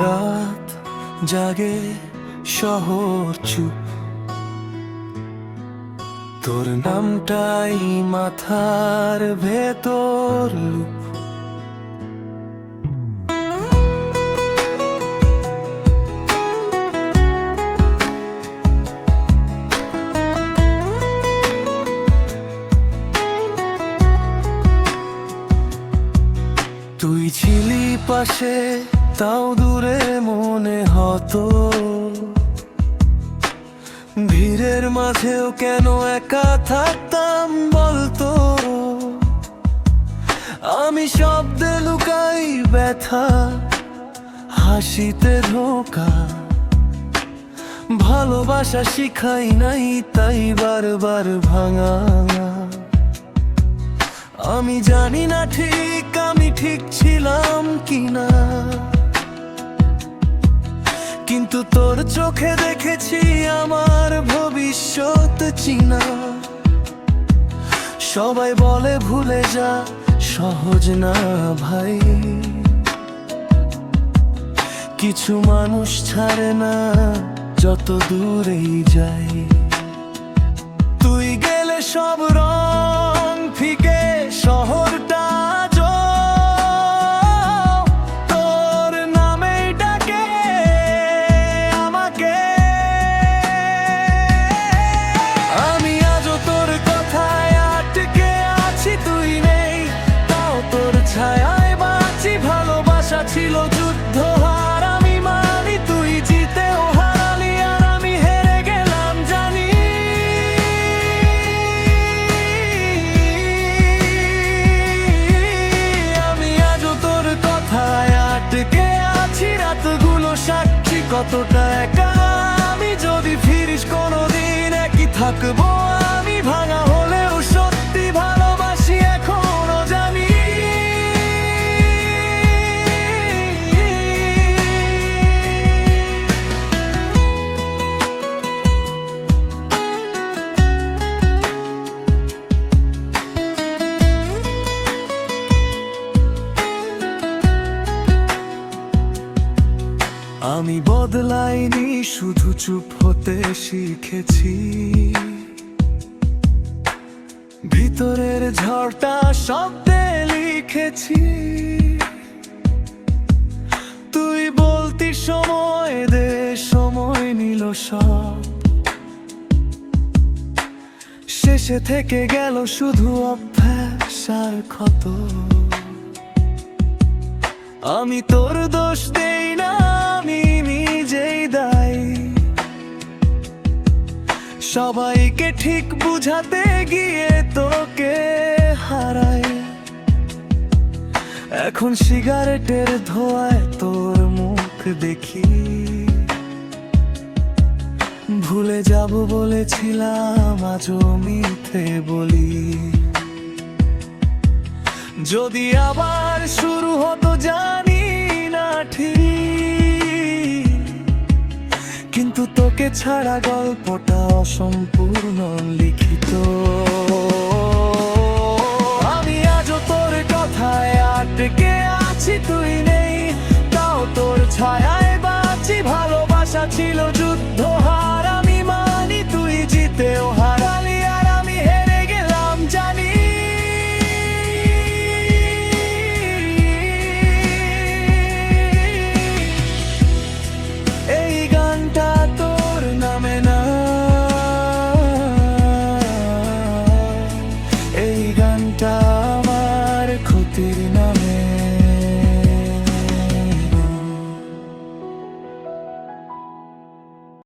রাত জাগে শহর চুপ, তোর নামটাই মাথার ভেতর লুপ। তুই ছিলি পাশে, তাও দূরে মনে হতো, ভিড়ের মাঝেও কেন একা থাকতাম বলতো। আমি শব্দে লুকাই ব্যথা, হাসিতে ধোঁকা, ভালোবাসা শিখাই নাই তাই বারবার ভাঙা। আমি জানি না ঠিক আমি ঠিক ছিলাম কিনা, কিন্তু তোর চোখে দেখেছি আমার ভবিষ্যৎ চিনা। সবাই বলে ভুলে যা, সহজ না ভাই, কিছু মানুষ ছাড়ে না যত দূরেই যায়। তুই গেলে সব রং ফিকে, শহরটা তোর নামেই ডাকে আমাকে। আমি আজও তোর কথায় আটকে আছি, তুই নেই তাও তোর ছায়ায় বাঁচি। ভালোবাসা ছিল যুদ্ধ হার, আমি মানি তুই জিতেও হারালি আর আমি হেরে গেলাম জানি। আমি আজও তোর কথায় আটকে আছি, রাতগুলো সাক্ষী কতটা একা আমি। যদি ফিরিস কোনোদিন একই থাকবো আমি, ভাঙা হলেও সত্যি ভালোবাসি এখনো জানি। আমি বদলাইনি, শুধু চুপ হতে শিখেছি। ভিতরের ঝড়টা শব্দে লিখেছি। তুই বলতি সময় দে, সময় নিল সব, শেষে থেকে গেল শুধু অভ্যাস আর ক্ষত। আমি তোর দোষ দেই না, আমি নিজেই দায়ী। সবাইকে ঠিক বুঝাতে গিয়ে তোকে হারাই। এখন সিগারেটের ধোঁয়ায় তোর মুখ দেখি। ভুলে যাব বলেছিলাম, আজও মিথ্যে বলি। যদি আবার শুরু হতো জানি না ঠিক, কিন্তু তোকে ছাড়া গল্পটা অসম্পূর্ণ লিখিত।